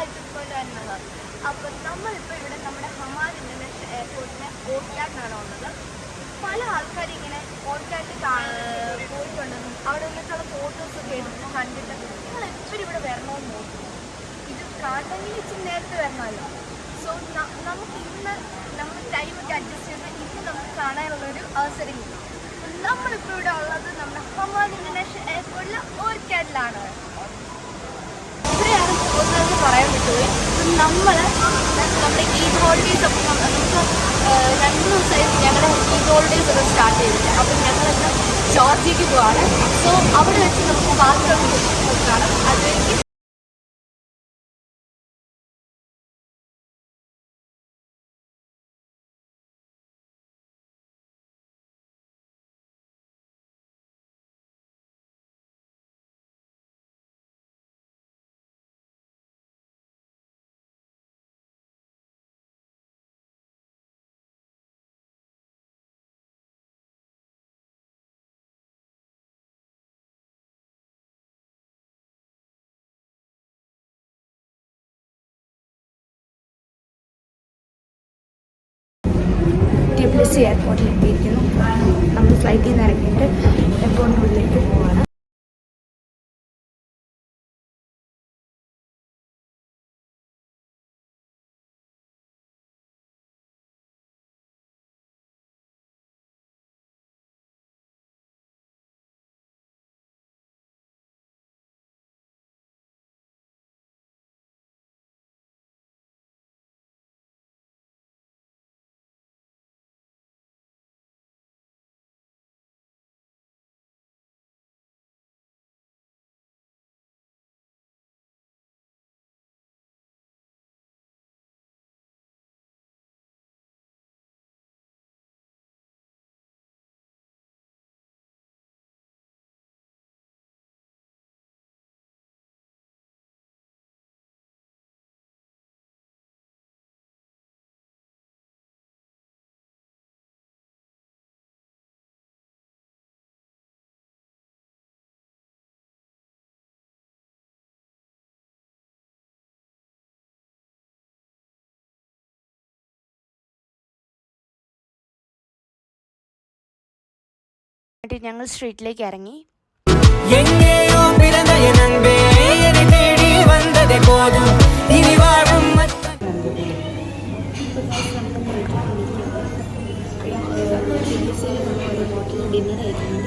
ഇതുപോലെ വരുന്നത്. അപ്പം നമ്മളിപ്പോൾ ഇവിടെ നമ്മുടെ ഹമാദ് ഇന്റർനാഷണൽ എയർപോർട്ടിനെ ഓർക്കാനാണ് വന്നത്. പല ആൾക്കാരും ഇങ്ങനെ ഓർക്കാറ്റ് പോയിട്ടുണ്ടെന്നും അവിടെ നിന്നിട്ടുള്ള ഫോട്ടോസൊക്കെ എടുത്ത് കണ്ടിട്ട് നിങ്ങൾ എപ്പോഴും ഇവിടെ വരണമെന്ന് നോക്കും. ഇത് കാണണമെങ്കിൽ ഇച്ചിരി നേരത്തെ വരണമല്ലോ. സോ നമുക്ക് ഇന്ന് നമ്മൾ ടൈമൊക്കെ അഡ്ജസ്റ്റ് ചെയ്ത് ഇന്ന് നമുക്ക് കാണാനുള്ളൊരു അവസരം കിട്ടും. നമ്മളിപ്പോൾ ഇവിടെ ഉള്ളത് നമ്മുടെ ഹമാദ് ഇന്റർനാഷണൽ എയർപോർട്ടിലെ ഓർക്കാറ്റിലാണ്. ഇവിടെയാണ് പോകുന്നതെന്ന് പറയാൻ പറ്റുമോ. നമ്മുടെ ഈദ് ഹോളിഡേയ്സ് ഒക്കെ നമുക്ക് 2 ദിവസമായി ഞങ്ങളുടെ ഈദ് ഹോളിഡേയ്സ് ഒക്കെ സ്റ്റാർട്ട് ചെയ്തിട്ട്. അപ്പം ഞങ്ങളിന്ന് ജോർജിയക്ക് പോവാണ്. സോ അവിടെ വെച്ച് നമുക്ക് ബാക്കിയുള്ള കാണാം. അതിലേക്ക് TBS എയർപോർട്ടിൽ എത്തിയിരിക്കുന്നു. നമ്മൾ ഫ്ലൈറ്റിൽ നിന്ന് ഇറങ്ങിയിട്ട് എയർപോർട്ടിനുള്ളിലേക്ക് പോവുകയാണ്. ഞങ്ങൾ സ്ട്രീറ്റിലേക്ക് ഇറങ്ങി. ഡിന്നർ ആയിരുന്നു.